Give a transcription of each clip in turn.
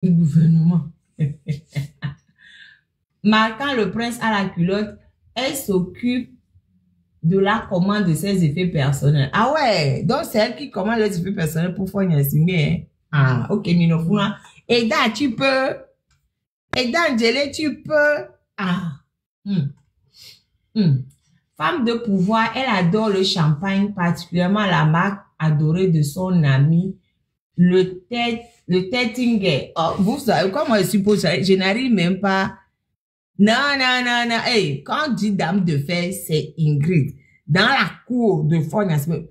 du gouvernement. Marquant le prince à la culotte, elle s'occupe de la commande de ses effets personnels. Ah ouais, donc c'est elle qui commande les effets personnels pour faire un signe. Ah, ok, Minofuna. Et là, tu peux. Et dans Djele, tu peux. Ah. Femme de pouvoir, elle adore le champagne, particulièrement la marque adorée de son ami, le Tettinger. Oh, vous savez, comment je suppose, je n'arrive même pas. Non. Hey, quand on dit dame de fer, c'est Ingrid. Dans la cour de Fognasimbe,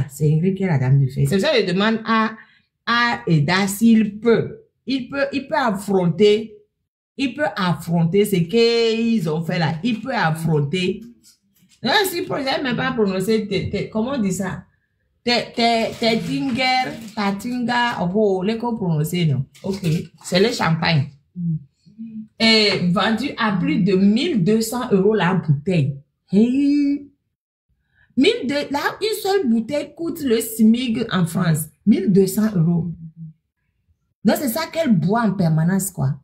c'est Ingrid qui est la dame de fer. C'est ça que je demande à Eda s'il peut. Il peut affronter ce qu'ils ont fait là. Il peut affronter. Non, si je n'ai même pas prononcé, comment on dit ça? Tettinger, oh, les qu'on prononcer, non? Ok, c'est le champagne. Et vendu à plus de 1200 € la bouteille. Hey. Là, une seule bouteille coûte le SMIC en France. 1200 €. Donc, c'est ça qu'elle boit en permanence, quoi.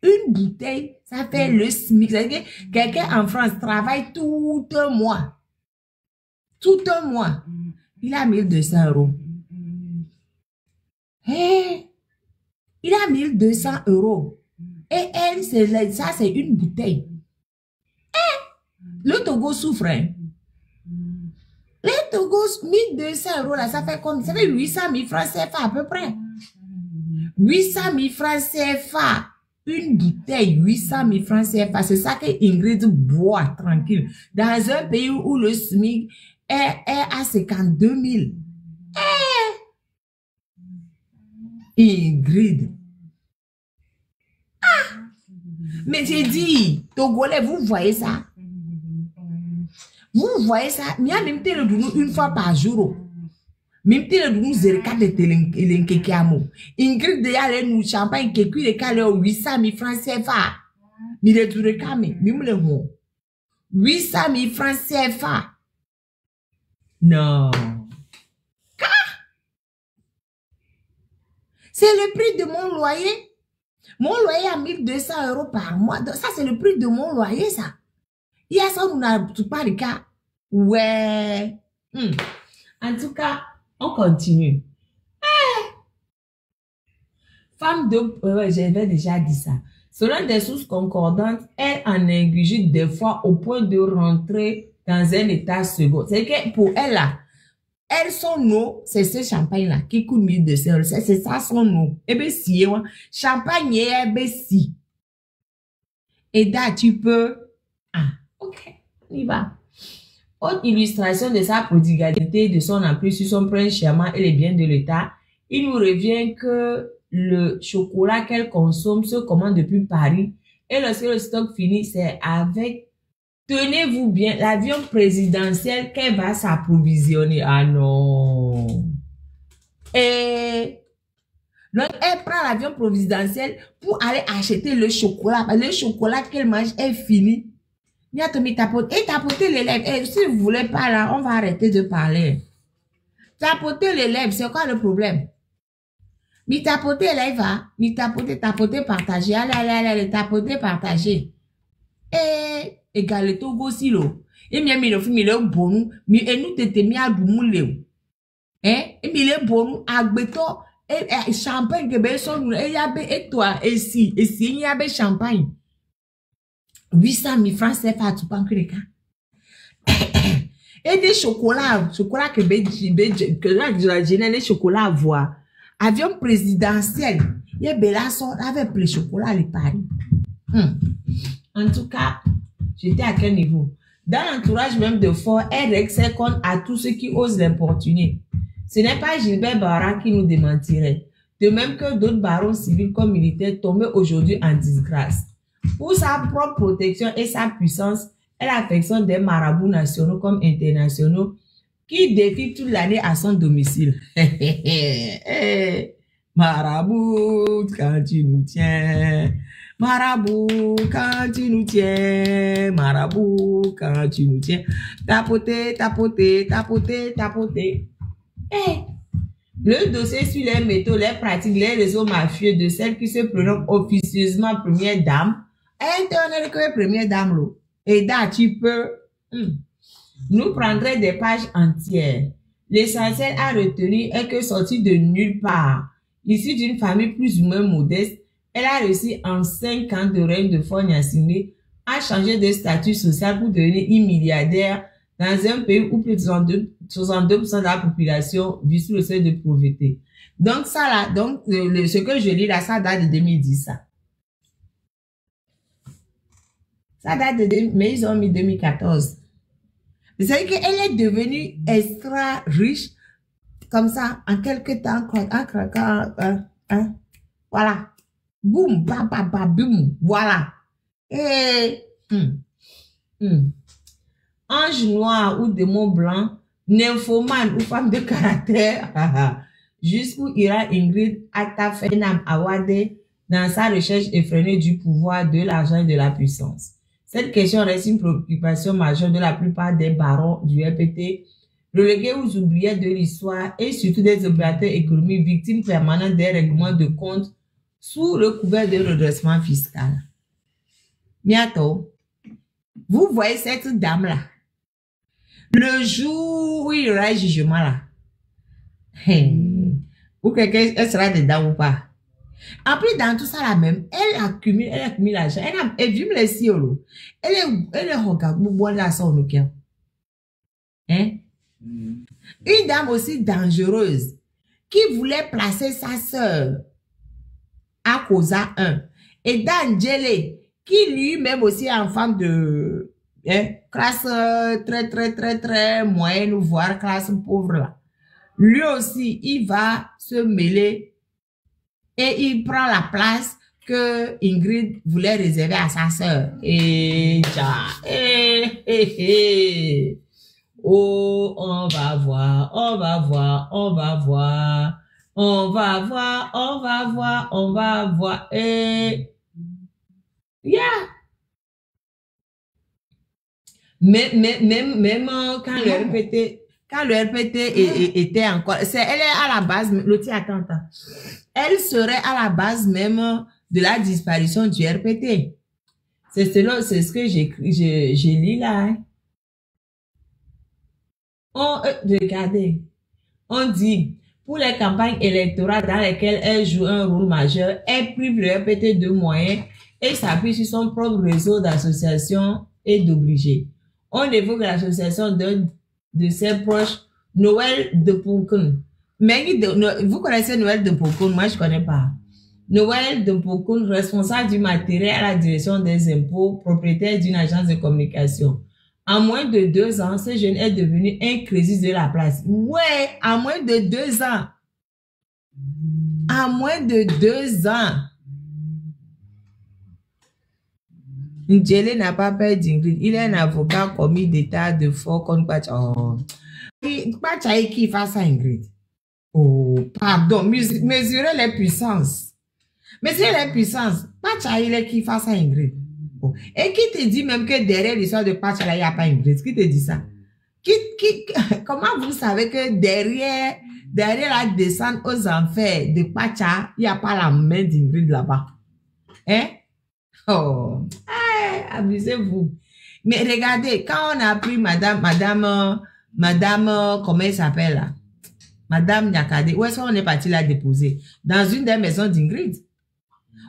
Une bouteille, ça fait le SMIC. C'est-à-dire que quelqu'un en France travaille tout un mois. Tout un mois. Il a 1200 €. Hey. Il a 1200 €. Et elle, ça, c'est une bouteille. Le Togo souffre. Hein? Le Togo, 1200 € là, ça fait comme, ça fait 800 000 francs CFA à peu près. 800 000 francs CFA. Une bouteille, 800 000 francs CFA. C'est ça que Ingrid boit tranquille. Dans un pays où le SMIC est à 52 000. Ingrid. Mais j'ai dit, Togolais, vous voyez ça? Vous voyez ça? Mais même te le donne une fois par jour. Même te le donne zerka de telenkekiamo. Ingrid de yale nous champagne qui cuit le calé 800 000 francs CFA. Mais le tour de camé, même le mot. 800 000 francs CFA. Non. C'est le prix de mon loyer. Mon loyer à 1200 € par mois. Donc, ça, c'est le prix de mon loyer, ça. Il y a ça, on n'a pas de cas. Ouais. En tout cas, on continue. Femme de... j'avais déjà dit ça. Selon des sources concordantes, elle en ingurgite des fois au point de rentrer dans un état second. C'est que pour elle, là, elle, son eau, c'est ce champagne-là qui coûte 1200 €. C'est ça son eau. Eh bien, si, champagne, eh bien, si. Et là, tu peux... Ah, ok, on y va. Autre illustration de sa prodigalité, de son emprise sur son prince charmant et les biens de l'État, il nous revient que le chocolat qu'elle consomme se commande depuis Paris. Et lorsque le stock finit, c'est avec... Tenez-vous bien, l'avion présidentiel qu'elle va s'approvisionner. Ah non. Et donc, elle prend l'avion présidentiel pour aller acheter le chocolat. Parce que le chocolat qu'elle mange est fini. Il y a tapoter les lèvres. Et si vous voulez pas là, on va arrêter de parler. Tapoter les lèvres, c'est quoi le problème? Mi tapoter les lèvres, mi tapoter, partager. Allez, tapoter, partager. Et le Togo silo. Et mi le film le bon, mi et nous tete mi adumule. Et mi le bon agbeto et champagne que be son et yabe et toi et si yabe champagne. 800 000 francs CFA tu penses que les cas. Et des chocolats que la génère les chocolats à voir. Avion présidentiel. Il y a bella son avec les chocolats les Paris. En tout cas, j'étais à quel niveau? Dans l'entourage même de Ford, elle règle ses comptes à tous ceux qui osent l'importuner. Ce n'est pas Gilbert Barra qui nous démentirait. De même que d'autres barons civils comme militaires tombés aujourd'hui en disgrâce. Pour sa propre protection et sa puissance, elle affectionne des marabouts nationaux comme internationaux qui défient toute l'année à son domicile. Marabout, quand tu nous tiens. Marabout, quand tu nous tiens. Marabout, quand tu nous tiens. Tapoter, tapoter, tapoter, tapoter. Le dossier sur les méthodes, les pratiques, les réseaux mafieux de celle qui se prénomme officieusement première dame. Elle est que première dame, là. Et là, tu peux. Nous prendrons des pages entières. L'essentiel à retenir est que sortie de nulle part, issue d'une famille plus ou moins modeste, elle a réussi en 5 ans de règne de Faure Gnassingbé à changer de statut social pour devenir une milliardaire dans un pays où plus de 62% de la population vit sous le seuil de pauvreté. Donc ça là, donc ce que je lis là, ça date de 2010 ça. Ça date de mais ils ont mis 2014. Vous savez qu'elle est devenue extra riche comme ça en quelques temps, voilà. Boum, boum, voilà. Et ange noir ou démon blanc, nymphomane ou femme de caractère, jusqu'où ira Ingrid Attafenam Awade dans sa recherche effrénée du pouvoir, de l'argent et de la puissance. Cette question reste une préoccupation majeure de la plupart des barons du RPT, relégués aux oubliettes de l'histoire et surtout des opérateurs économiques victimes permanentes des règlements de compte sous le couvert de redressement fiscal. Miato, vous voyez cette dame-là, le jour où il y aura jugement là, ou quelqu'un elle sera dedans ou pas. En plus, dans tout ça là même, elle accumule l'argent. Elle vit les siolo. Elle est regarde, là, son cœur. Hein? Une dame aussi dangereuse qui voulait placer sa sœur à Kosa 1. Et Dan Djele, qui lui-même aussi est enfant de classe très moyenne, voire classe pauvre là. Lui aussi, il va se mêler et il prend la place que Ingrid voulait réserver à sa sœur. Et oh, on va voir, on va voir, on va voir, on va voir, on va voir, on va voir. Et yeah. Même quand le RPT était encore, elle est à la base, l'autre attends. Elle serait à la base même de la disparition du RPT. C'est ce que j'ai lu là. Regardez, on dit, pour les campagnes électorales dans lesquelles elle joue un rôle majeur, elle prive le RPT de moyens et s'appuie sur son propre réseau d'associations et d'obligés. On évoque l'association de ses proches, Noël de Poukun. Mais vous connaissez Noël de Poukun, moi je ne connais pas. Noël de Poukun, responsable du matériel à la direction des impôts, propriétaire d'une agence de communication. En moins de 2 ans, ce jeune est devenu un crésus de la place. Ouais, en moins de 2 ans. En moins de 2 ans. Ndjele n'a pas peur d'Ingrid. Il est un avocat commis d'état de Faure contre Pacha. Oh. Pacha qui face à Ingrid. Oh, pardon. Mesurez les puissances. Mesurez les puissances. Pacha il est qui face à Ingrid. Oh. Et qui te dit même que derrière l'histoire de Pacha là, il n'y a pas Ingrid? Qui te dit ça? Comment vous savez que derrière la descente aux enfers de Pacha, il n'y a pas la main d'Ingrid là-bas? Hein? Oh, amusez-vous. Mais regardez, quand on a pris madame, comment elle s'appelle là? Madame Nyakade, où est-ce qu'on est parti la déposer? Dans une des maisons d'Ingrid.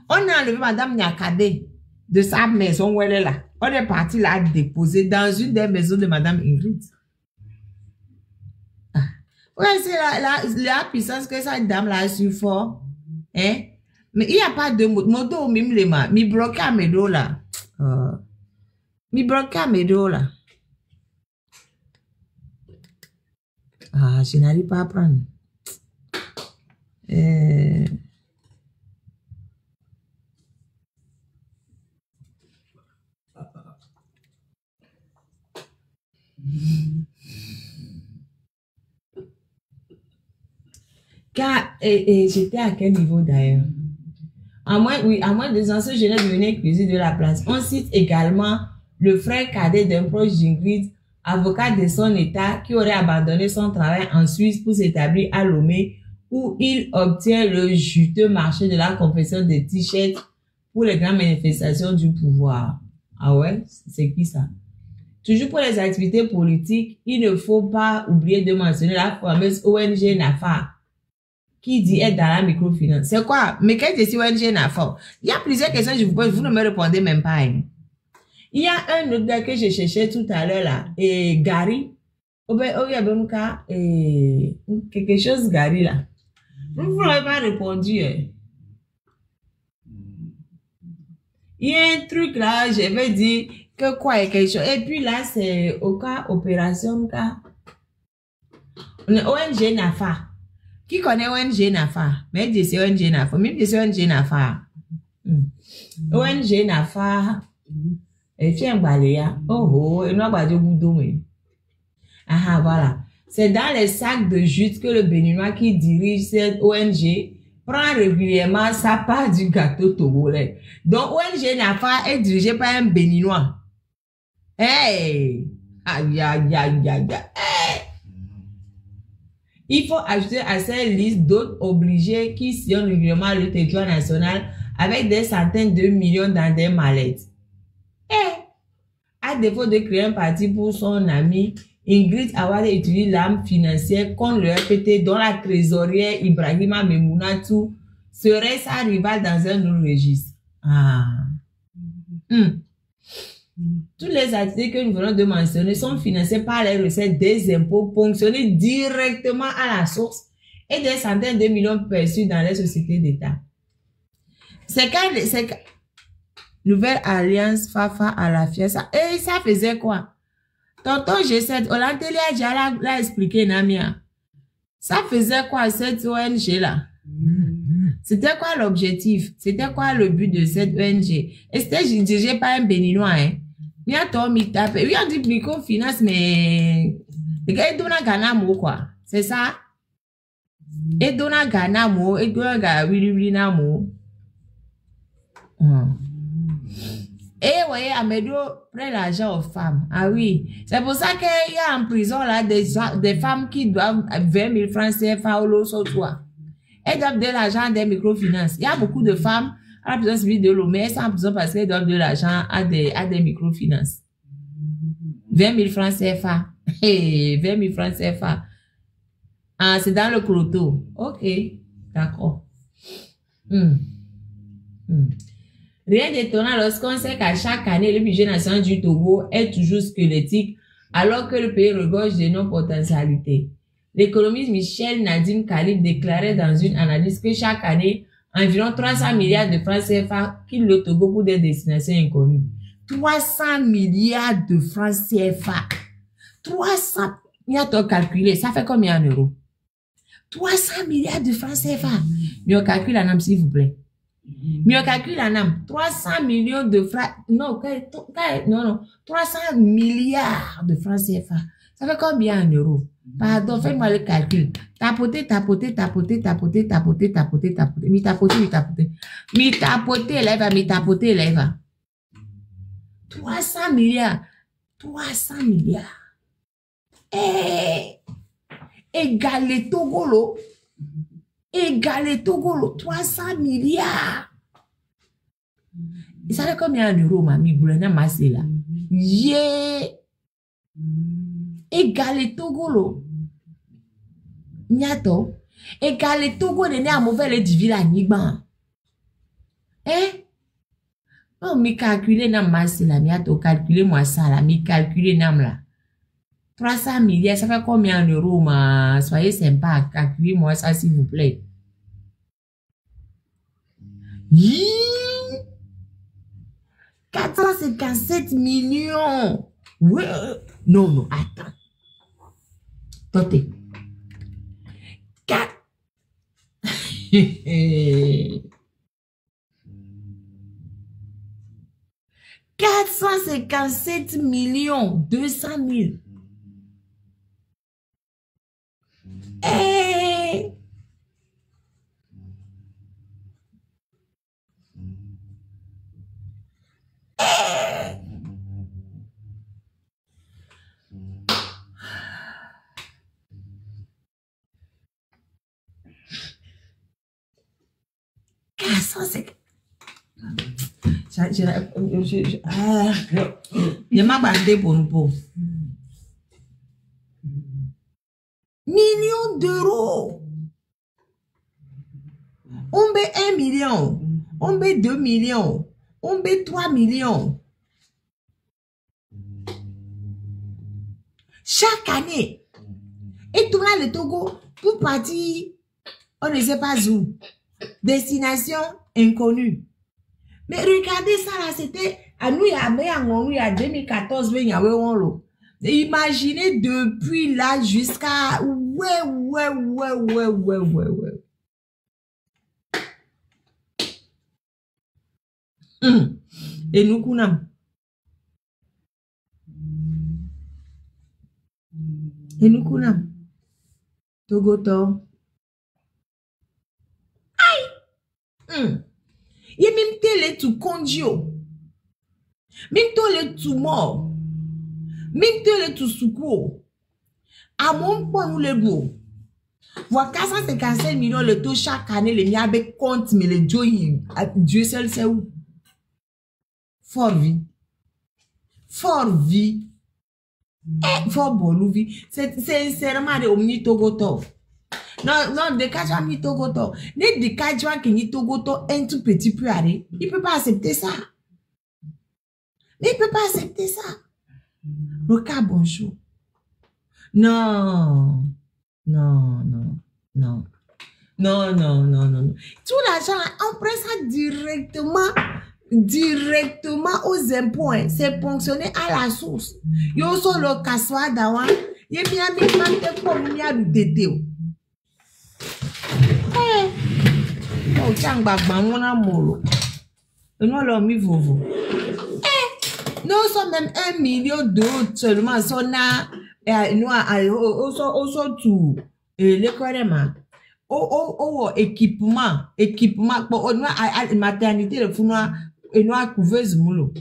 On a enlevé madame Nyakade de sa maison où elle est là. On est parti la déposer dans une des maisons de madame Ingrid. Ouais, c'est la puissance que cette dame là a su fort. Hein? Mais il n'y a pas de moto même les mains. Mi bloqué à mes dos là. Mi bloqué à mes dos là. Ah, je n'arrive pas à prendre. J'étais à quel niveau d'ailleurs? À moins de 2 ans, ce jeune est devenu cuisine de la place. On cite également le frère cadet d'un proche d'Ingrid, avocat de son état, qui aurait abandonné son travail en Suisse pour s'établir à Lomé, où il obtient le juteux marché de la confection des t-shirts pour les grandes manifestations du pouvoir. Ah ouais, c'est qui ça? Toujours pour les activités politiques, il ne faut pas oublier de mentionner la fameuse ONG NAFA qui dit être dans la microfinance. C'est quoi? Mais qu'est-ce que c'est ONG NAFA? Il y a plusieurs questions que je vous pose, vous ne me répondez même pas. Hein. Il y a un autre gars que je cherchais tout à l'heure là, et Gary. Il y avait quelque chose Gary là. Vous n'avez pas répondu. Hein. Il y a un truc là, je vais dire que quoi, quelque chose. Et puis là, c'est au cas opération cas. ONG NAFA. Qui connaît ONG NAFA? Mais c'est ONG NAFA. Même c'est ONG NAFA. ONG NAFA. Et puis un baléa. Oh, et non, pas de boudou. Ah, voilà. C'est dans les sacs de jute que le Béninois qui dirige cette ONG prend régulièrement sa part du gâteau togolais. Donc, ONG NAFA est dirigée par un Béninois. Hey! Aïe, aïe, aïe, aïe, hey! Il faut ajouter à cette liste d'autres obligés qui sillonnent régulièrement le territoire national avec des centaines de millions dans des mallettes. Hey! À défaut de créer un parti pour son ami, Ingrid Awade utilise l'arme financière contre le RPT dont la trésorière Ibrahima Memounatou serait sa rivale dans un autre registre. Ah. Toutes les activités que nous venons de mentionner sont financées par les recettes des impôts ponctionnés directement à la source et des centaines de millions perçus dans les sociétés d'État. C'est quand Nouvelle Alliance Fafa à la fiesta. Et ça faisait quoi? Tonton G7, Olanteli a déjà l'a expliqué, Namia. Ça faisait quoi cette ONG là? C'était quoi l'objectif? C'était quoi le but de cette ONG? Et c'était dirigé par un Béninois, hein? Oui, on dit microfinance, mais le gars, il donne un Ganamo, quoi. C'est ça? Il donne un Ganamo, il donne un Ganamo. Et vous voyez, Amédo prend l'argent aux femmes. Ah oui. C'est pour ça qu'il y a en prison là des femmes qui doivent 20 000 francs CFA au lot sur toi. Elles doivent de l'argent des microfinances. Il y a beaucoup de femmes à la prison civile de l'eau, mais elles sont en prison parce qu'elles doivent de l'argent à des microfinances. 20 000 francs CFA. Hey, 20 000 francs CFA. Ah, c'est dans le cloto. Ok. D'accord. Rien d'étonnant lorsqu'on sait qu'à chaque année, le budget national du Togo est toujours squelettique alors que le pays regorge de nos potentialités. L'économiste Michel Nadim Khalid déclarait dans une analyse que chaque année, environ 300 milliards de francs CFA quittent le Togo pour des destinations inconnues. 300 milliards de francs CFA. 300, il y a tout calculé, ça fait combien en euros? 300 milliards de francs CFA. Mais on calcule en âme, s'il vous plaît. Mais on calcule en âme. 300 millions de francs, non, 300 milliards de francs CFA. Ça fait combien en euros? Pardon, faites-moi le calcul. Tapoter. Mi tapoter, lève. 300 milliards. 300 milliards. Égalé Togolo. 300 milliards. Ça fait combien en euros, mamie? Boulana Massé là. Yeah. Égalé Togolo. Nyato. Égalé Togo de né à mauvais divila Nigban. Non, mi calculer nam Massé là. Nyato, calculer moi ça là. Mi calculer nam là. 300 milliards, ça fait combien en euros, ma? Soyez sympa, calculez-moi ça, s'il vous plaît. 457 millions. Ouais. Non, attends. Totez. 457 millions 200 000. 450. Je m'ai bandé pour nous pour. Millions d'euros. On met 1 million. On met 2 millions. On met 3 millions. Chaque année. Et tout là, le Togo, pour partir, on ne sait pas où. Destination inconnue. Mais regardez ça là, c'était à nous, il y a 2014, il y avait on. Imaginez depuis là jusqu'à... Ouais. Et nous, Kounam. Et nous, Kounam. Togoto. Aïe! Il y a même télé tout condio. Même télé tout mort. Même télé tout soukou. À mon point, nous les beaux. Voir 455 millions le taux chaque année, les miens avec compte, mais les Dieu seul sait où. Fort vie. Fort vie. Eh, fort bon vie. C'est sincèrement de omni togoto. Non, de Kajwa ni togoto. Ne de Kajwa qui ni togoto un tout petit peu arrêt. Il peut pas accepter ça. Il peut pas accepter ça. Roka bonjour. Non. Tout l'argent, on prend ça directement aux impôts. C'est ponctionné à la source. Yo so le kaswa dawa. Ye bien mante comme il y a du dédéo. Oh, tiens, bagman, mon amour. Et nous, l'homme, il vaut. Nous sommes même 1 million d'euros seulement. On a, nous, on tout. L'école, équipement, pour nous, à maternité, le fou, et nous, à couveuse, moulot.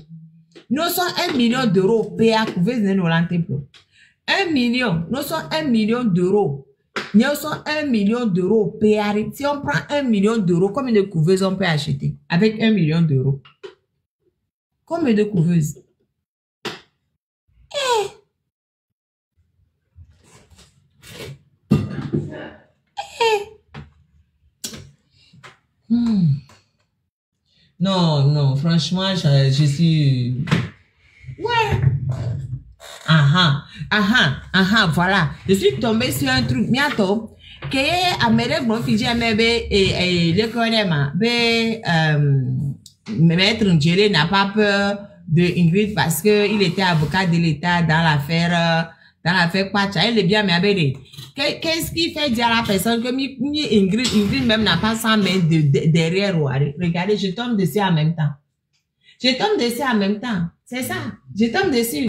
Nous sommes 1 million d'euros payés à couveuse, nous, l'antéplo. 1 million, nous sommes 1 million d'euros. Nous sommes 1 million d'euros payés. Si on prend 1 million d'euros, combien de couveuses on peut acheter avec 1 million d'euros? Combien de couveuses? Non, franchement, je suis... Ouais. Voilà. Je suis tombée sur un truc, bientôt, que à mes rêves, mon fils, et le connaît, maître Njele n'a pas peur de Ingrid parce que il était avocat de l'État dans l'affaire Pacha. Il est bien, mais qu'est-ce qui fait dire à la personne que Ingrid même n'a pas 100 mains derrière. Regardez, je tombe dessus en même temps. C'est ça. Je tombe dessus.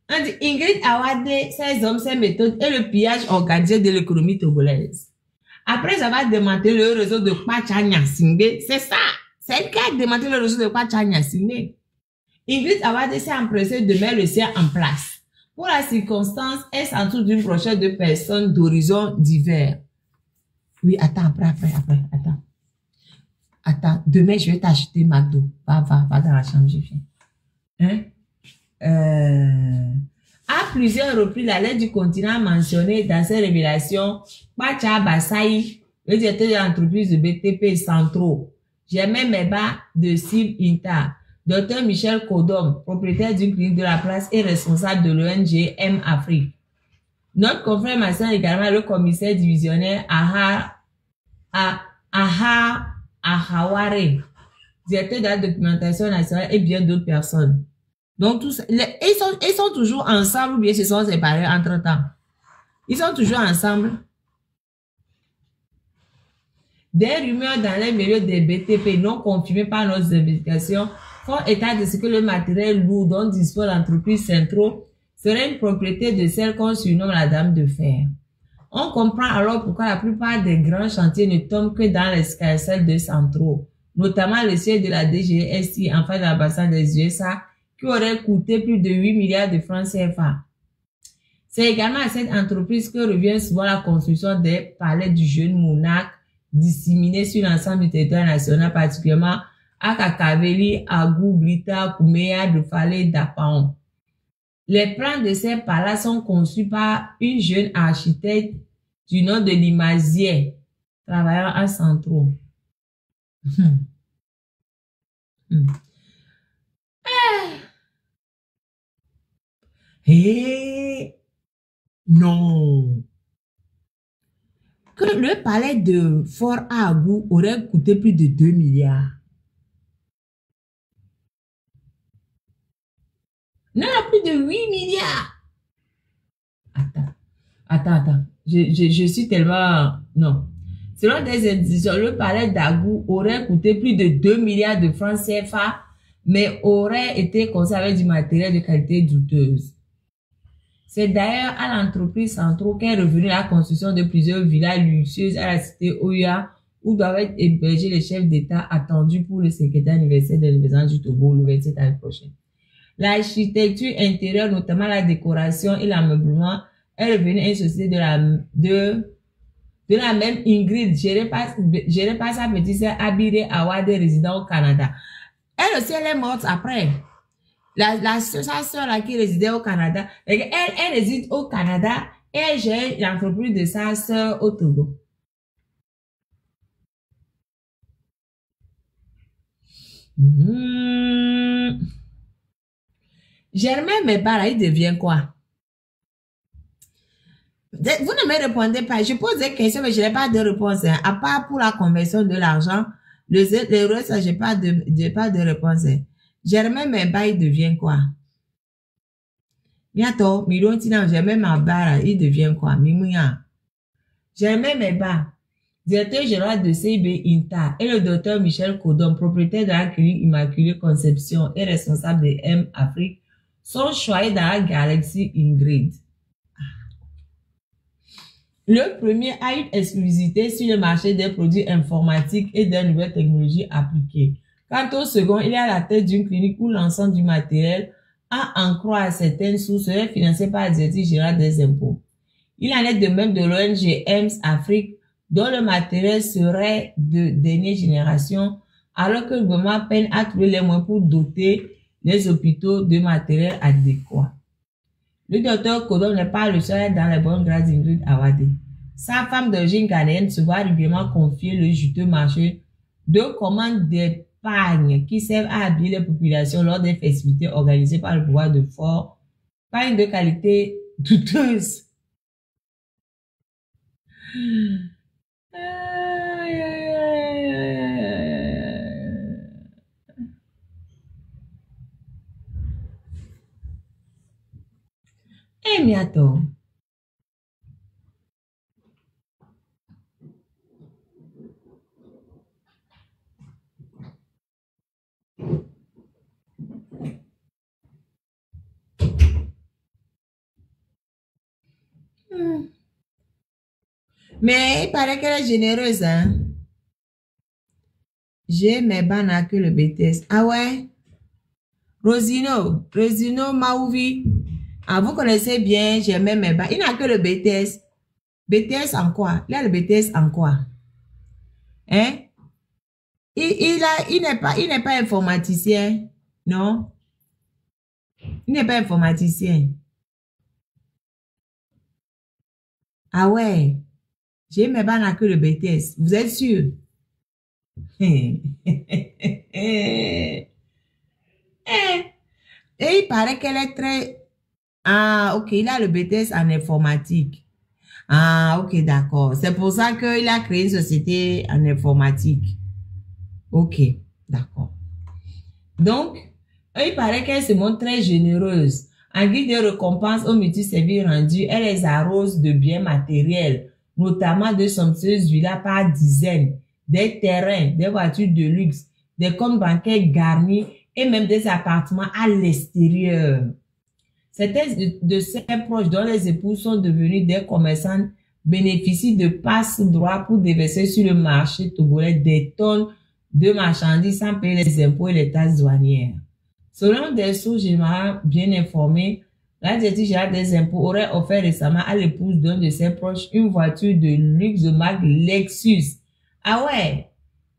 On dit Ingrid Awade, ses hommes, ses méthodes et le pillage organisé de l'économie togolaise. Après avoir démantelé le réseau de Pacha Nyasingbe, c'est ça. C'est elle qui a démantelé le réseau de Pacha Nyasingbe. Ingrid Awade s'est empressée de mettre le sien en place. Pour la circonstance, elle s'entoure d'une brochette de personnes d'horizons divers. Oui, attends, après, attends, demain, je vais t'acheter McDo. Va dans la chambre, je viens. À plusieurs reprises, la lettre du continent a mentionné dans ses révélations Pacha Basaï, le directeur de l'entreprise de BTP Centro, Germain Meba de Sil Inta, Dr Michel Kodom, propriétaire d'une clinique de la place et responsable de l'ONG M Afrique. Notre confrère mentionne également le commissaire divisionnaire Ahaware, directeur de la documentation nationale et bien d'autres personnes. Donc, tous, ils sont toujours ensemble ou bien se sont séparés entre temps. Ils sont toujours ensemble. Des rumeurs dans les milieux des BTP non confirmées par nos investigations font état de ce que le matériel lourd dont dispose l'entreprise Centro serait une propriété de celle qu'on surnomme la Dame de Fer. On comprend alors pourquoi la plupart des grands chantiers ne tombent que dans l'escarcelle de Centro, notamment le siège de la DGSI en face de l'ambassade des USA qui aurait coûté plus de 8 milliards de francs CFA. C'est également à cette entreprise que revient souvent la construction des palais du jeune monarque disséminés sur l'ensemble du territoire national, particulièrement à Kakaveli, Agou, Blita, Kouméa, Dofale, Dapaon. Les plans de ces palaces sont conçus par une jeune architecte du nom de Limazier, travaillant à Centro. Non. Que le palais de Fort Agou aurait coûté plus de 2 milliards. Non, plus de 8 milliards. Attends. Je suis tellement... Non. Selon des indications, le palais d'Agou aurait coûté plus de 2 milliards de francs CFA, mais aurait été conçu avec du matériel de qualité douteuse. C'est d'ailleurs à l'entreprise Centro qu'est revenue la construction de plusieurs villas luxueuses à la cité Oya, où doivent être hébergés les chefs d'État attendus pour le secrétaire anniversaire de l'indépendance du Togo le 27 avril prochain. L'architecture intérieure, notamment la décoration et l'ameublement, est revenue à une société de la même Ingrid, gérée par sa petite sœur Abide Awade, résidant au Canada. Elle aussi, elle est morte après. Sa sœur là qui résidait au Canada, elle réside au Canada et elle gère l'entreprise de sa sœur au Togo. Germain Mebara, il devient quoi? Vous ne me répondez pas. Je pose des questions, mais je n'ai pas de réponse. Hein. À part pour la conversion de l'argent, le reste, je n'ai pas de réponse. Hein. Germain Mebara, il devient quoi? Bientôt, Milon Tina, Germain Mebara, il devient quoi? Mimouya. Germain Mebara, directeur général de CIB INTA, et le docteur Michel Codon, propriétaire de la clinique Immaculée Conception et responsable de M Afrique, sont choyés dans la galaxie Ingrid. Le premier a une exclusivité sur le marché des produits informatiques et des nouvelles technologies appliquées. Quant au second, il est à la tête d'une clinique où l'ensemble du matériel, à en croire certaines sources, serait financé par la Direction générale des impôts. Il en est de même de l'ONG EMS Afrique, dont le matériel serait de dernière génération, alors que le gouvernement peine à trouver les moyens pour doter les hôpitaux de matériel adéquat. Le docteur Kodon n'est pas le seul dans les bonnes grâces d'Ingrid Awade. Sa femme d'origine ghanéenne se voit régulièrement confier le juteux marché de commandes d'épargne qui servent à habiller les populations lors des festivités organisées par le pouvoir de Fort, pas une de qualité douteuse. Mais attends. Mais il paraît qu'elle est généreuse, hein. J'ai mes bannes que le BTS. Ah ouais? Rosino Maouvi. Ah, vous connaissez bien, j'ai même mes bannes. Il n'a que le BTS. BTS en quoi? Il a le BTS en quoi? Hein? Il n'est pas informaticien. Non? Il n'est pas informaticien. Ah ouais? J'ai mes bannes que le BTS. Vous êtes sûr? Et il paraît qu'elle est très... Ah, ok, il a le BTS en informatique. Ah, ok, d'accord. C'est pour ça qu'il a créé une société en informatique. Ok, d'accord. Donc, il paraît qu'elle se montre très généreuse. En guise de récompense aux multi-services rendus, elle les arrose de biens matériels, notamment de somptueuses villas par dizaines, des terrains, des voitures de luxe, des comptes bancaires garnis et même des appartements à l'extérieur. Certains de ses proches, dont les épouses sont devenus des commerçants, bénéficient de passe-droits pour déverser sur le marché togolais des tonnes de marchandises sans payer les impôts et les taxes douanières. Selon des sources générales bien informées, la Direction générale des impôts aurait offert récemment à l'épouse d'un de ses proches une voiture de luxe de marque Lexus Ah ouais,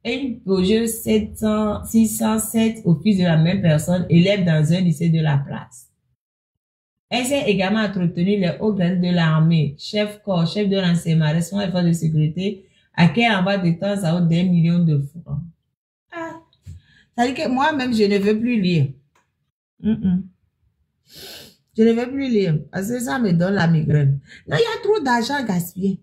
une projet 607 au fils de la même personne, élève dans un lycée de la place. Elle s'est également entretenue les hauts gradés de l'armée, chef corps, chef de l'enseignement, responsable des forces de sécurité, à qui elle envoie de temps à autre des millions de francs. Ah, ça veut dire que moi-même, je ne veux plus lire. Je ne veux plus lire, parce que ça me donne la migraine. Non, il y a trop d'argent gaspillé.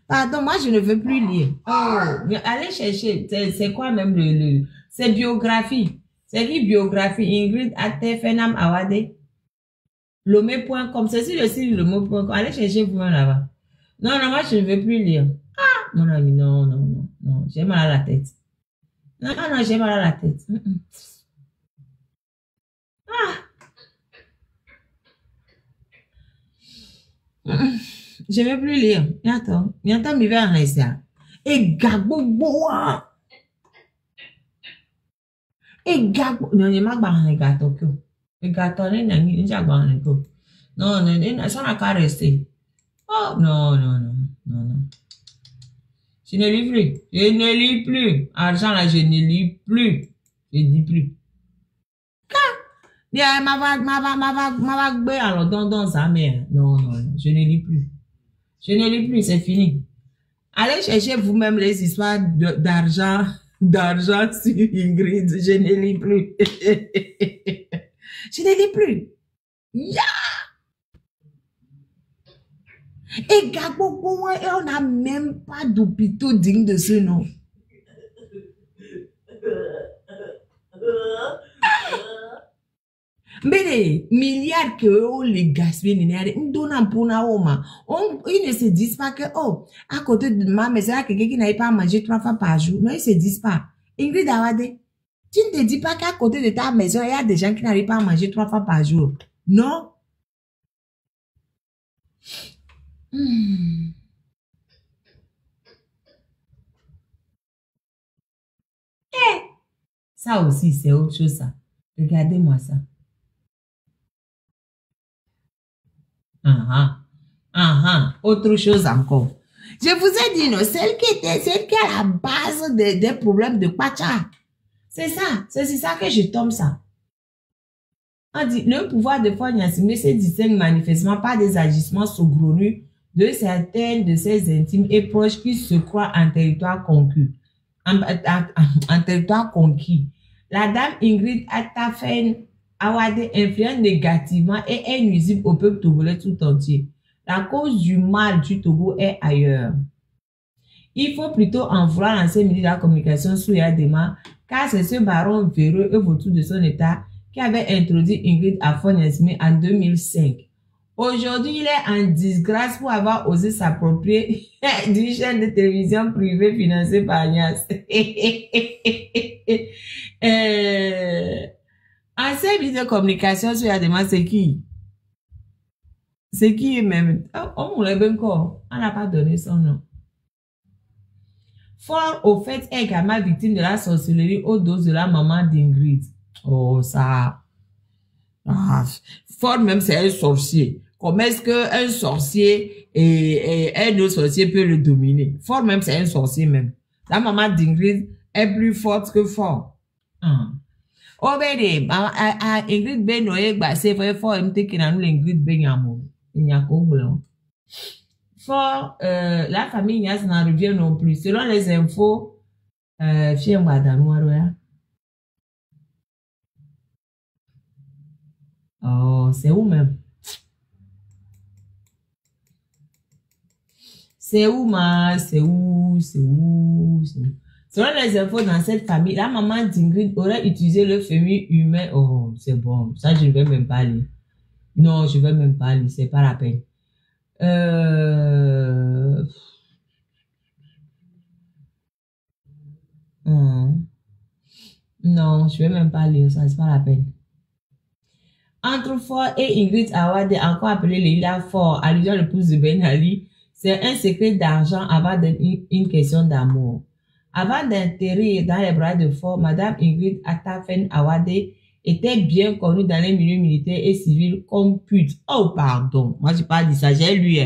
Pardon, moi, je ne veux plus lire. Oh, allez chercher, c'est quoi même c'est biographie. C'est qui biographie? Ingrid Atefenam Awade. Lomé.com, c'est sur le site de Lomé.com. Allez chercher vous-même là-bas. Non, non, moi, je ne veux plus lire. Ah, mon ami, non, non, non, non, j'ai mal à la tête. Non, non, non, j'ai mal à la tête. Ah. Je ne veux plus lire. Attends, mais va en laisser. Et Gagbo, et Gagbo, non, il m'a pas un gâteau. Le gâteau, il n'a pas un gâteau. Non, non, ça n'a qu'à rester. Oh, non, non, non, non, non. Je ne lis plus. Je ne lis plus. Argent là, je ne lis plus. Je ne dis plus. Bien, ma va alors dans sa mère. Non, non, non, je ne lis plus. Je ne lis plus, c'est fini. Allez chercher vous-même les histoires d'argent sur Ingrid. Je ne lis plus. Je ne lis plus. Yeah! Et Gagbo, on n'a même pas d'hôpitaux dignes de ce nom. Mais les milliards que on les gaspille, ils ne se disent pas que, oh, à côté de ma maison, il y a quelqu'un qui n'avait pas mangé 3 fois par jour. Non, ils ne se disent pas. Ingrid Awade, tu ne te dis pas qu'à côté de ta maison, il y a des gens qui n'arrivent pas à manger 3 fois par jour. Non? Ça aussi, c'est autre chose, ça. Regardez-moi ça. Autre chose encore. Je vous ai dit, non, celle qui a la base des problèmes de Pacha. C'est ça. C'est ça que je tombe ça. On dit, le pouvoir de Faure Gnassingbé se distingue manifestement par des agissements saugrenus de certaines de ses intimes et proches qui se croient en territoire conquis. En territoire conquis. La dame Ingrid Atafen Awade influence négativement et est nuisible au peuple togolais tout entier. La cause du mal du Togo est ailleurs. Il faut plutôt en vouloir l'ancien ministre de la communication Souya Dema, car c'est ce baron véreux et vautour de son état qui avait introduit Ingrid à Faure Gnassingbé en 2005. Aujourd'hui, il est en disgrâce pour avoir osé s'approprier d'une chaîne de télévision privée financée par Agnès. Ancien ministre de communication Souya Dema, c'est qui? C'est qui même? On l'a bien encore. On n'a pas donné son nom. Faure, au fait, est également victime de la sorcellerie aux doses de la maman d'Ingrid. Oh, ça. Faure même, c'est un sorcier. Comment est-ce qu'un sorcier et un autre sorcier peut le dominer? Faure même, c'est un sorcier même. La maman d'Ingrid est plus forte que Faure. Oh, ben, Ingrid Benoye, c'est vrai, Faure, il me qui n'a nous l'Ingrid Benyamo. Il n'y a qu'au blanc. Faure, la famille Ignace n'en revient non plus. Selon les infos, oh, c'est où même? C'est où, c'est où? Selon les infos dans cette famille, la maman d'Ingrid aurait utilisé le féminin humain. Oh, c'est bon. Ça, je ne vais même pas lire. Non, je ne vais même pas lire. C'est pas la peine. Non, je ne vais même pas lire ça. C'est pas la peine. Entre Faure et Ingrid Awade, encore appelée Leila Faure, allusion à l'épouse de Ben Ali, c'est un secret d'argent avant une question d'amour. Avant d'atterrir dans les bras de Faure, Madame Ingrid Atafen Awade était bien connue dans les milieux militaires et civils comme pute. Oh, pardon, moi je n'ai pas dit ça, j'ai lu.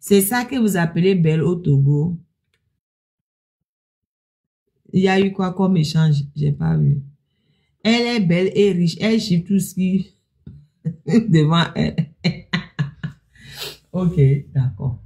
C'est ça que vous appelez belle au Togo. Il y a eu quoi comme échange? J'ai pas vu. Elle est belle et riche. Elle chiffre tout ce qui devant elle. Ok, d'accord.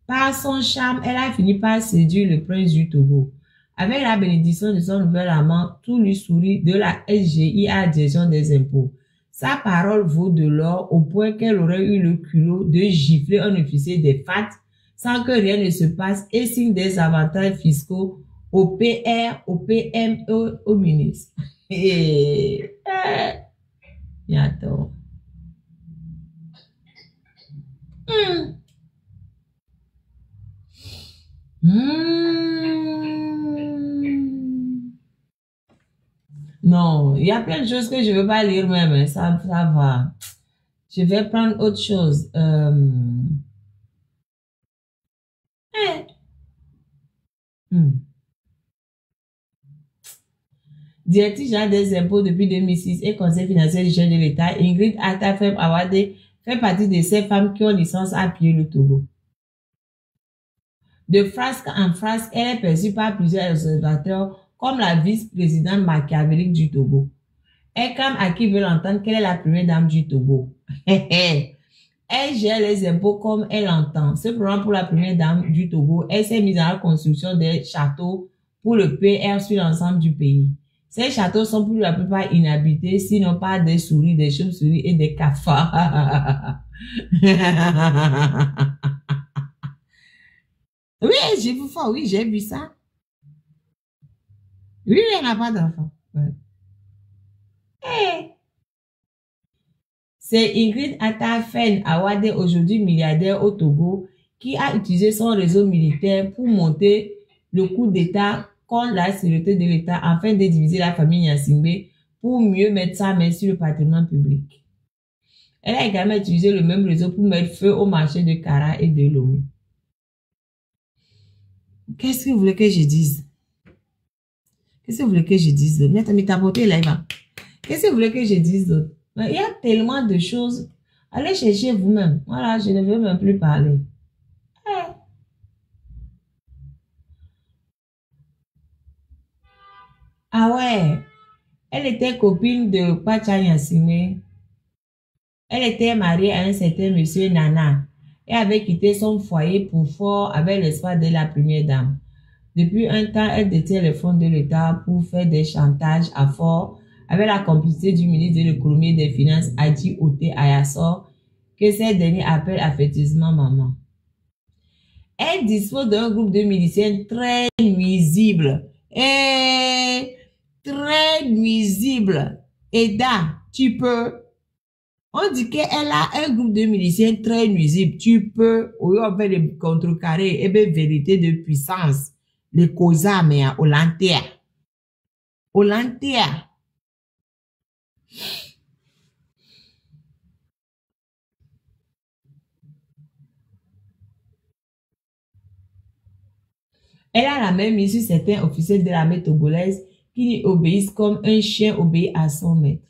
Par son charme, elle a fini par séduire le prince du Togo. Avec la bénédiction de son nouvel amant, tout lui sourit de la SGI à la direction des impôts. Sa parole vaut de l'or au point qu'elle aurait eu le culot de gifler un officier des FAT sans que rien ne se passe et signe des avantages fiscaux au PR, au PM et au ministre. Attends. Non, il y a plein de choses que je ne veux pas lire même, hein. Ça va. Je vais prendre autre chose. Directrice générale des impôts depuis 2006 et conseil financier du chef de l'État, Ingrid Attafem Awade fait partie de ces femmes qui ont licence à piller le Togo. De frasque en frasque, elle est perçue par plusieurs observateurs comme la vice-présidente machiavélique du Togo. Elle clame à qui veut l'entendre qu'elle est la première dame du Togo. Elle gère les impôts comme elle entend. Cependant, pour la première dame du Togo, elle s'est mise à la construction des châteaux pour le PR sur l'ensemble du pays. Ces châteaux sont pour la plupart inhabités, sinon pas des souris, des chauves-souris et des cafards. Oui, j'ai vu ça, oui, j'ai vu ça. Oui, elle n'a pas d'enfant. Ouais. Hey. C'est Ingrid Attafem Awade, aujourd'hui milliardaire au Togo, qui a utilisé son réseau militaire pour monter le coup d'État contre la sécurité de l'État afin de diviser la famille Gnassingbé pour mieux mettre sa main sur le patrimoine public. Elle a également utilisé le même réseau pour mettre feu au marché de Kara et de Lomé. Qu'est-ce que vous voulez que je dise? Qu'est-ce que vous voulez que je dise d'autre? Mais t'apportez là, Eva. Qu'est-ce que vous voulez que je dise d'autre? Il y a tellement de choses. Allez chercher vous-même. Voilà, je ne veux même plus parler. Ah ouais, elle était copine de Pacha Gnassingbé. Elle était mariée à un certain monsieur Nana et avait quitté son foyer pour fort avec l'espoir de la première dame. Depuis un temps, elle détient les fonds de l'État pour faire des chantages à fort avec la complicité du ministre de l'économie et des finances, Adji Oté Ayassor, que ces derniers appellent affectueusement maman. Elle dispose d'un groupe de miliciens très nuisible. Et très nuisible. Eda, tu peux. On dit qu'elle a un groupe de miliciens très nuisible. Tu peux, au lieu de les contrecarrer, et bien, vérité de puissance. Les causa, mais au lantia. Au lantia. Elle a la même mise sur certains officiers de l'armée togolaise qui lui obéissent comme un chien obéit à son maître.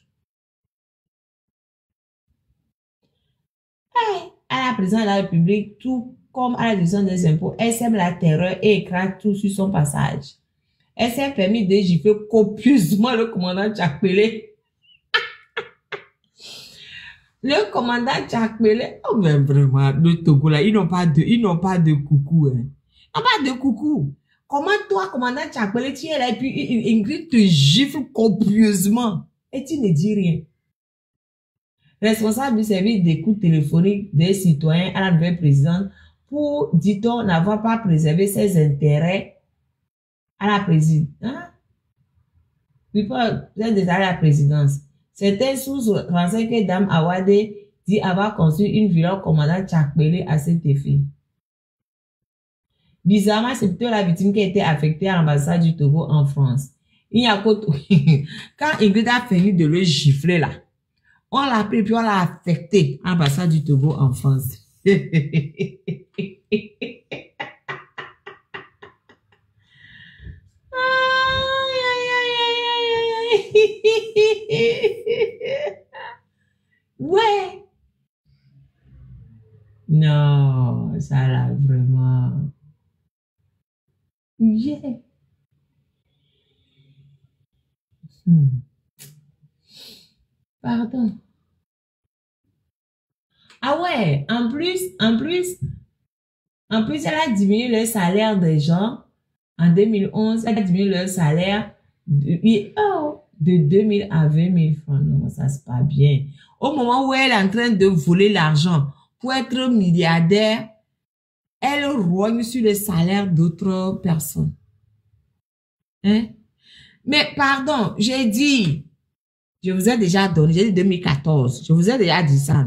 À la présidence de la République, tout comme à la direction des impôts, elle sème la terreur et écrase tout sur son passage. Elle s'est permis de gifler copieusement le commandant Tchakpele. Le commandant Tchakpele, oh mais vraiment, le Togo là, ils n'ont pas de coucou. Hein. Ils n'ont pas de coucou. Comment toi, commandant Tchakpele, tu es là et puis Ingrid te gifle copieusement et tu ne dis rien. Responsable du service d'écoute téléphonique des citoyens à la nouvelle présidente pour, dit-on, n'avoir pas préservé ses intérêts à la présidence. Hein? Oui, pas à la présidence. Certains sources renseignent que Dame Awade dit avoir construit une villa au commandant Tchakpele à cet effet. Bizarrement, c'est plutôt la victime qui a été affectée à l'ambassade du Togo en France. Il y a quand Ingrid a fini de le gifler là, on l'a pris puis on l'a affecté à l'ambassade du Togo en France. Ouais. Non, ça là, vraiment. Yeah. Pardon. Ah ouais, en plus, elle a diminué le salaire des gens. En 2011, elle a diminué leur salaire de 2 000 à 20 000 francs. Non, ça, c'est pas bien. Au moment où elle est en train de voler l'argent pour être milliardaire, elle rogne sur le salaire d'autres personnes. Hein? Mais pardon, j'ai dit, je vous ai déjà donné, j'ai dit 2014. Je vous ai déjà dit ça.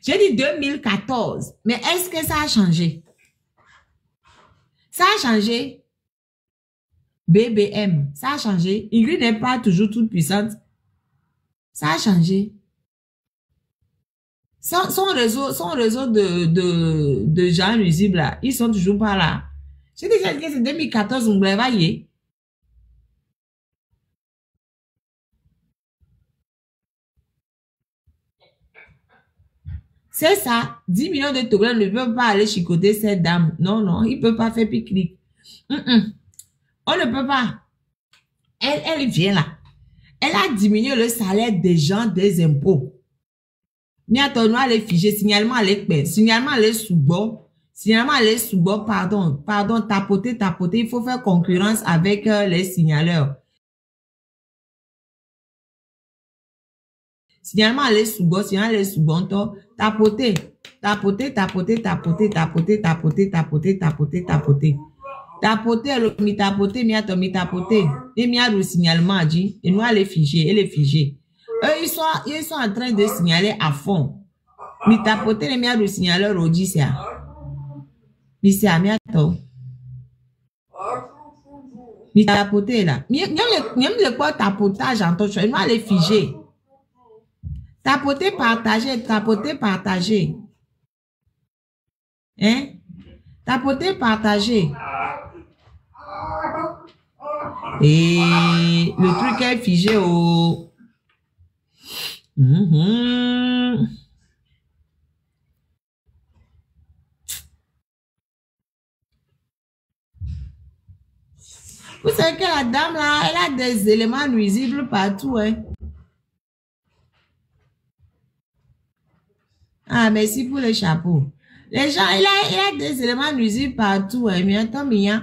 J'ai dit 2014. Mais est-ce que ça a changé? Ça a changé. BBM, ça a changé. Ingrid n'est pas toujours toute puissante. Ça a changé. Son réseau de gens nuisibles, là, ils sont toujours pas là. J'ai déjà dit que c'est 2014, on va voyez. C'est ça. 10 millions de Togolais ne peuvent pas aller chicoter cette dame. Non, non, ils ne peuvent pas faire pique-nique. On ne peut pas. Elle vient là. Elle a diminué le salaire des gens des impôts. Mais attends, elle est figée. Signalement, elle est paix. Signalement, elle est sous-bon. Signalement, elle est sous-bon. Pardon, tapoter. Il faut faire concurrence avec les signaleurs. Signalement, elle est sous-bon. Signalement, elle est sous-bon. Tapoter. Tapoter, mi tapoter. Et mi a le signalement, dit. Et nous, elle est figée. Eux, ils sont en train de signaler à fond. Mi tapoter, les mi a le signaleur au dit, c'est mi c'est à mi attends. Mi tapoter là. Mi le quoi tapotage en ton choix. Nous, elle est figée. Tapoter, partager. Hein? Tapoter, partager. Et le truc est figé au... Vous savez que la dame là, elle a des éléments nuisibles partout, hein? Ah, merci pour le chapeau. Les gens, il a des éléments nuisibles partout, hein? Mais attends, Mia.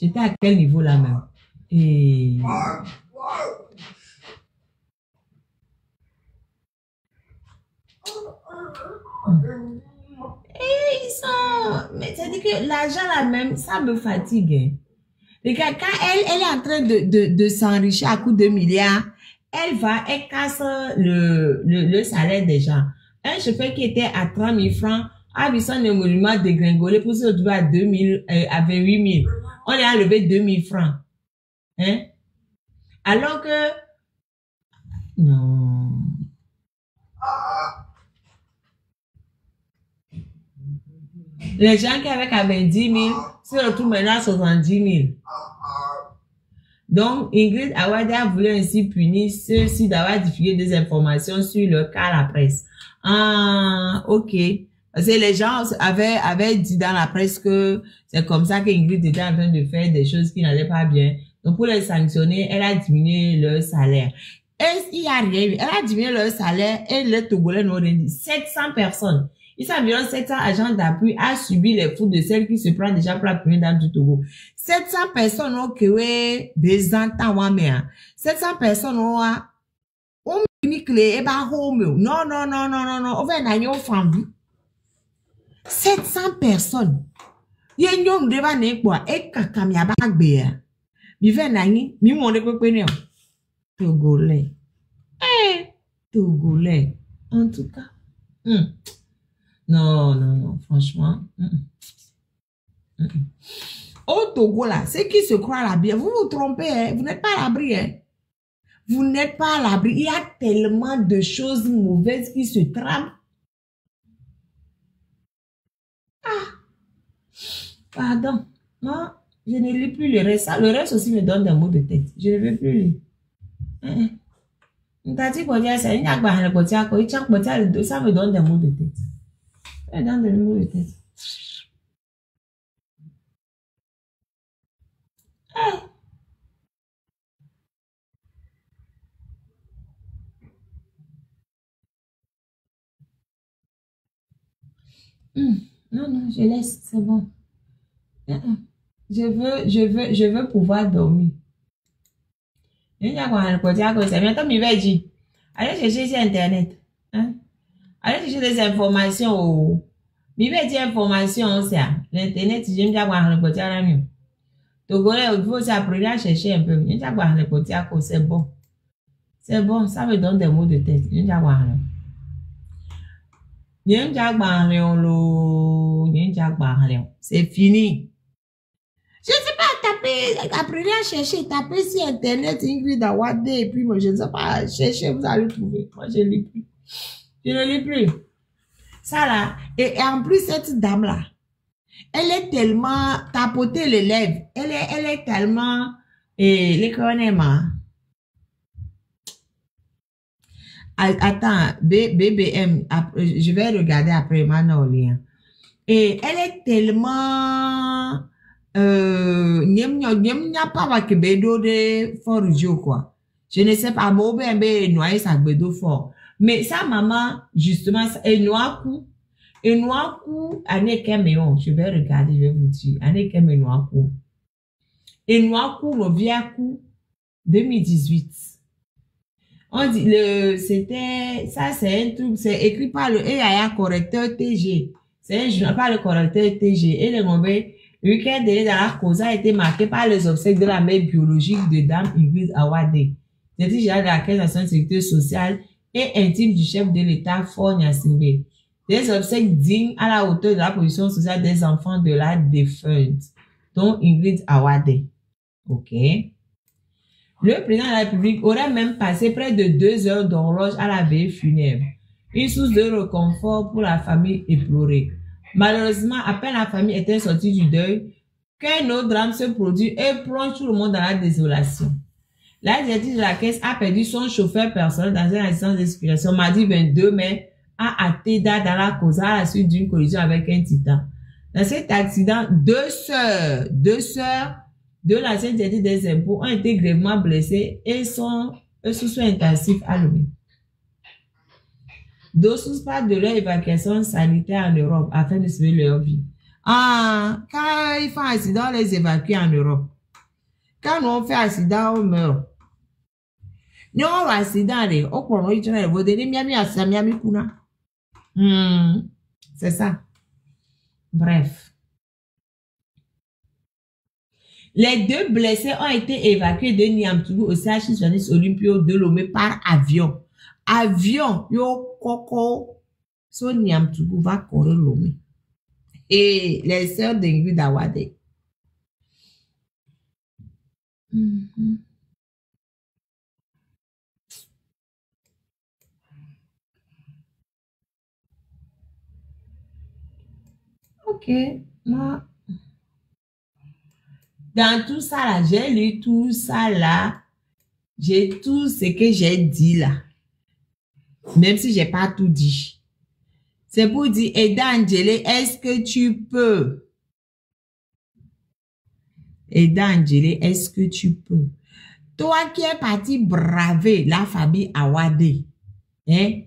J'étais à quel niveau là même? Et ils sont... Mais c'est-à-dire que l'argent là même, ça me fatigue. Et quand elle est en train de s'enrichir à coups de milliards, elle casse le salaire des gens. Un chauffeur qui était à 30 000 francs a vu son émolument dégringoler pour se retrouver à 2 000, à 28 000. On lui a enlevé 2 000 francs. Hein? Alors que... Non. Les gens qui avaient 90 000 se retrouvent maintenant à 70 000. Donc, Ingrid Awadi a voulu ainsi punir ceux-ci d'avoir diffusé des informations sur le cas à la presse. Ah, ok. Parce que les gens avaient dit dans la presse que c'est comme ça que Ingrid était en train de faire des choses qui n'allaient pas bien. Donc, pour les sanctionner, elle a diminué leur salaire. Et il n'y a rien eu. Elle a diminué leur salaire et les Togolais n'ont rien dit. 700 personnes. Il s'environ 700 agents d'appui a subi les fous de celle qui se prend déjà pour la première dame du Togo. 700 personnes ont créé des ententes. 700 personnes ont mis clé et bah home. Non. On va n'aller au famille. 700 personnes. Il y a une homme de vanne quoi et kakamia bagbe. Mi va n'aller mi monde quoi pénéo. Togolais. Togolais. En tout cas. Non, franchement. Au Togo, là, ceux qui se croient à l'abri, vous vous trompez, hein? Vous n'êtes pas à l'abri. Hein? Vous n'êtes pas à l'abri. Il y a tellement de choses mauvaises qui se trament. Pardon. Non, je ne lis plus le reste. Ça, le reste aussi me donne des maux de tête. Je ne veux plus lire. Ça me donne des maux de tête. Ça me donne des maux de tête. Non, non, je laisse, c'est bon. Je veux pouvoir dormir. Allez chercher sur Internet. Hein? Allez chercher des informations. Mi vais dire information, ça. L'Internet, j'aime bien voir le côté à la mieux. Togolais, il faut s'apprendre à chercher un peu. J'aime bien voir le côté à quoi c'est bon. C'est bon, ça me donne des mots de tête. J'aime bien voir. C'est fini. Je ne sais pas taper, apprenez à chercher, taper sur Internet Ingrid Awade et puis moi je ne sais pas, chercher, vous allez trouver. Moi je ne lis plus. Je ne lis plus. Ça là, et en plus cette dame là, elle est tellement tapotée les lèvres, elle est tellement, les connaissements. Attends, BBM, je vais regarder après maintenant le lien. Et elle est tellement pas de fort quoi. Je ne sais pas, noyer sa bedo fort. Mais sa maman, justement, elle noie coup. Et noie coup, année Caméon, je vais regarder, je vais vous dire. Année Caméon noie coup. Et noie coup, le vieil coup, 2018. On dit, c'était, ça c'est un truc, c'est écrit par le EAA correcteur TG. C'est un journal par le correcteur TG. Et le week-end dernier dans la cause a été marqué par les obsèques de la mère biologique de Dame Ingrid Awade. Directrice générale de la Caisse nationale de sécurité sociale et intime du chef de l'État, Faure Gnassingbé. Des obsèques dignes à la hauteur de la position sociale des enfants de la défunte, dont Ingrid Awade. Ok. Le président de la République aurait même passé près de 2 heures d'horloge à la veille funèbre. Une source de réconfort pour la famille éplorée. Malheureusement, à peine la famille était sortie du deuil, qu'un autre drame se produit et plonge tout le monde dans la désolation. La directrice de la caisse a perdu son chauffeur personnel dans un accident de circulation mardi 22 mai à Ateda dans la cause à la suite d'une collision avec un titan. Dans cet accident, deux sœurs de l'ancienne directrice des impôts ont été grièvement blessées et sont sous soins intensifs à Lomé. D'autres parlent de leur évacuation sanitaire en Europe afin de sauver leur vie. Ah, quand ils font accident, on les évacue en Europe. Quand on fait accident, on meurt. Nous, on fait accident, on prend c'est ça. Bref. Les 2 blessés ont été évacués de Niamtougou au CHU Johannes Olympio de Lomé par avion. Avion, yo koko, so Niamtougou va courir Lomé. Et les sœurs d'Ingrid Awade. Ok, moi. Dans tout ça là, j'ai lu tout ça là. J'ai tout ce que j'ai dit là. Même si j'ai pas tout dit. C'est pour dire, Eda Angélé, est-ce que tu peux? Eda Angélé, est-ce que tu peux? Toi qui es parti braver la famille Awade, hein?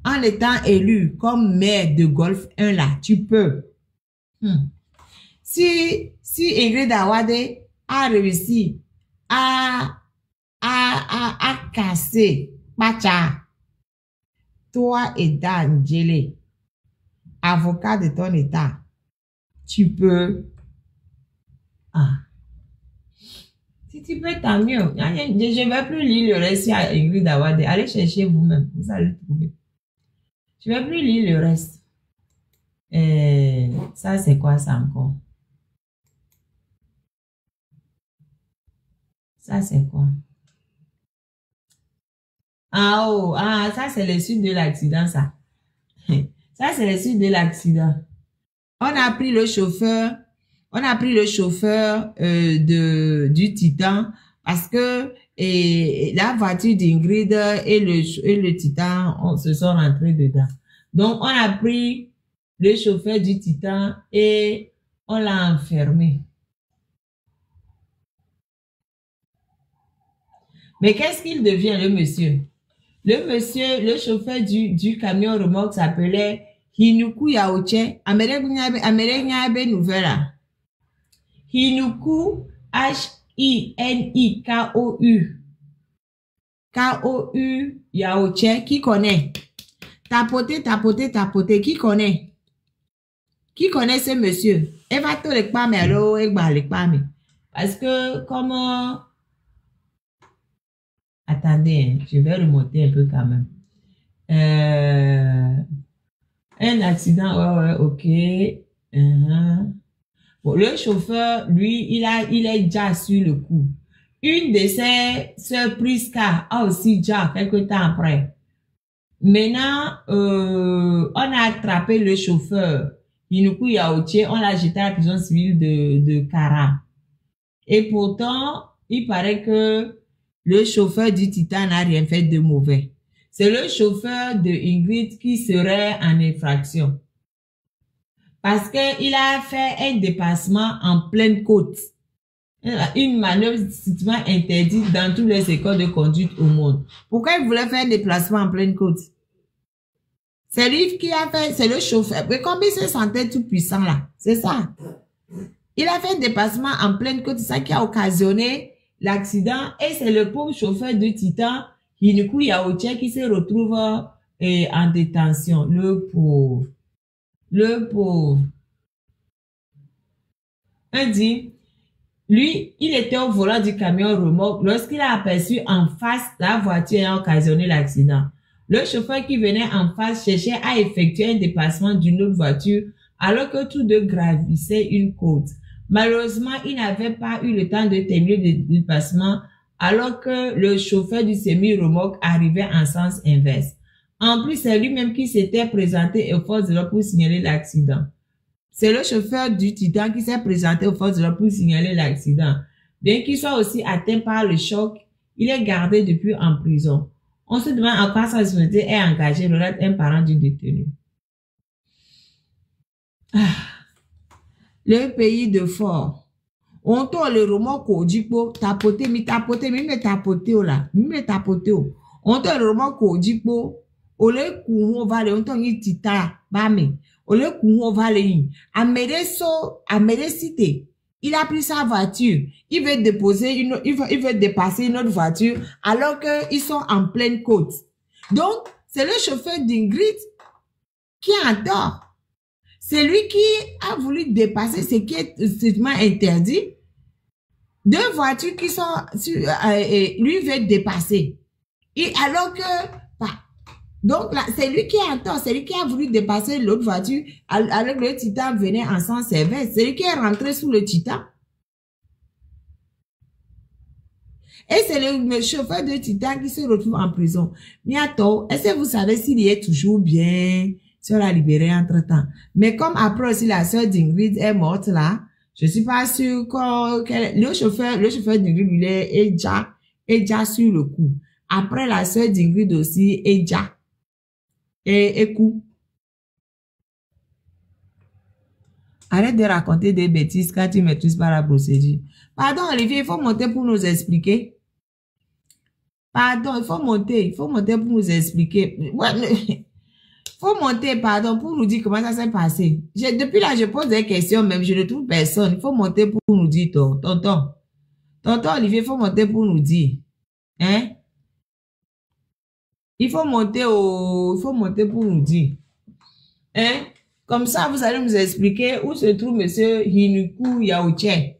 En étant élu comme maire de Golfe 1 là, tu peux. Si Ingrid Awade a réussi à casser Pacha, toi et Dan Djele, avocat de ton état, tu peux. Ah. Si tu peux, tant mieux. Je ne vais plus lire le reste à Ingrid Awade. Allez chercher vous-même. Vous allez le trouver. Je ne vais plus lire le reste. Ça, c'est quoi ça encore? Ça, c'est quoi? Ah, oh, ah, ça, c'est le suite de l'accident, ça. Ça, c'est la suite de l'accident. On a pris le chauffeur, du Titan parce que la voiture d'Ingrid et le Titan se sont rentrés dedans. Donc, on a pris le chauffeur du Titan et on l'a enfermé. Mais qu'est-ce qu'il devient, le monsieur? Le chauffeur du camion remorque s'appelait Hinuku Yaoche. Américain nouvelle. Hinuku, H-I-N-I-K-O-U. K-O-U Yaoche. Qui connaît? Tapoter, qui connaît? Qui connaît ce monsieur? Elle va te le pas, mais alors, elle va le pas, mais. Parce que, comment. Attendez, je vais remonter un peu quand même. Un accident, ouais, ok. Bon, le chauffeur, lui, il est déjà sur le coup. Une de ses sœurs Priska a aussi déjà quelque temps après. Maintenant, on a attrapé le chauffeur. Hinuku Yaoche, on l'a jeté à la prison civile de Kara. Et pourtant, il paraît que le chauffeur du Titan n'a rien fait de mauvais. C'est le chauffeur de Ingrid qui serait en infraction. Parce qu'il a fait un dépassement en pleine côte. Une manœuvre strictement interdite dans toutes les écoles de conduite au monde. Pourquoi il voulait faire un déplacement en pleine côte? C'est lui qui a fait, c'est le chauffeur. Mais comme il se sentait tout puissant là, c'est ça. Il a fait un dépassement en pleine côte, c'est ça qui a occasionné l'accident. Et c'est le pauvre chauffeur du Titan, Hinuku Yaoche, qui se retrouve en détention. Le pauvre. Le pauvre. On dit, lui, il était au volant du camion remorque lorsqu'il a aperçu en face la voiture ayant occasionné l'accident. Le chauffeur qui venait en face cherchait à effectuer un dépassement d'une autre voiture alors que tous deux gravissaient une côte. Malheureusement, il n'avait pas eu le temps de terminer le dépassement alors que le chauffeur du semi-remorque arrivait en sens inverse. En plus, c'est lui-même qui s'était présenté aux forces de l'ordre pour signaler l'accident. C'est le chauffeur du Titan qui s'est présenté aux forces de l'ordre pour signaler l'accident. Bien qu'il soit aussi atteint par le choc, il est gardé depuis en prison. On se demande en quoi sa responsabilité est engagée, relate un parent du détenu. Le pays de fort. On tourne le remorque au Djipo, tapoter, mi tapoter, là, mi tapoter. On tourne le remorque au Djipo, on le coup, on va le, on tourne y tita, bame. On le coup, on va le, à Médé-Cité. Il a pris sa voiture. Il veut déposer il veut dépasser une autre voiture alors qu'ils sont en pleine côte. Donc, c'est le chauffeur d'Ingrid qui a tort. C'est lui qui a voulu dépasser ce qui est strictement interdit. Deux voitures qui sont lui veut dépasser. Et alors que, donc là, c'est lui qui a tort, c'est lui qui a voulu dépasser l'autre voiture alors que le Titan venait en sens inverse. C'est lui qui est rentré sous le Titan. Et c'est le chauffeur de Titan qui se retrouve en prison. Mais attends, est-ce que vous savez s'il y est toujours bien, sera libéré entre-temps? Mais comme après aussi la sœur d'Ingrid est morte là, je suis pas sûre que le chauffeur d'Ingrid, il est déjà sur le coup. Après la sœur d'Ingrid aussi est déjà et coup. Arrête de raconter des bêtises quand tu maîtrises pas la procédure. Pardon, Olivier, il faut monter pour nous expliquer. Pardon, il faut monter pour nous expliquer. Ouais, faut monter, pardon, pour nous dire comment ça s'est passé. Depuis là, je pose des questions, même je ne trouve personne. Il faut monter pour nous dire, tonton Olivier, il faut monter pour nous dire. Hein? Il faut monter pour nous dire. Hein? Comme ça, vous allez nous expliquer où se trouve monsieur Hinuku Yaoche.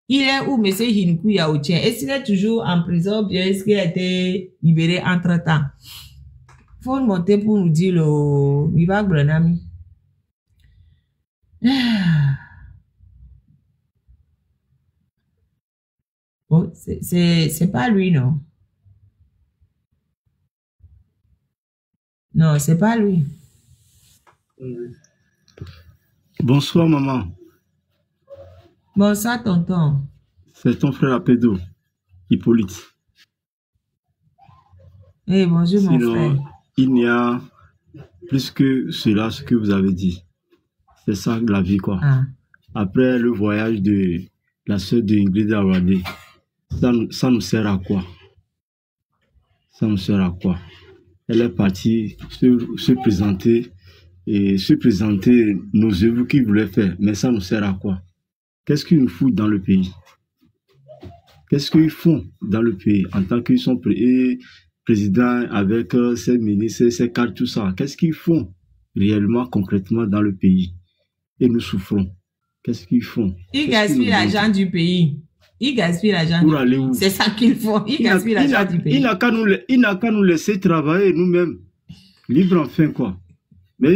Il est où monsieur Hinuku Yaoche? Est-ce qu'il est toujours en prison, bien est-ce qu'il a été libéré entre-temps? Il faut monter pour nous dire le Viva Grenami. Oh, c'est pas lui, non? Non, c'est pas lui. Bonsoir, maman. Bonsoir, tonton. C'est ton frère Apédo, Hippolyte. Eh, bonjour, mon frère. Sinon, il n'y a plus que cela, ce que vous avez dit. C'est ça la vie, quoi. Ah. Après le voyage de la sœur de Ingrid Awadé, ça nous sert à quoi? Ça nous sert à quoi? Elle est partie se présenter nos œuvres qu'il voulait faire, mais ça nous sert à quoi? Qu'est-ce qu'ils nous foutent dans le pays? Qu'est-ce qu'ils font dans le pays en tant qu'ils sont présidents avec ses ministres, ses cadres, tout ça? Qu'est-ce qu'ils font réellement, concrètement dans le pays? Et nous souffrons. Qu'est-ce qu'ils font? Ils gaspillent l'argent du pays. Ils gaspillent l'argent du pays. C'est ça qu'ils font. Ils gaspillent l'argent du pays. Il n'a qu'à nous laisser travailler nous-mêmes. Libre enfin, quoi. Mais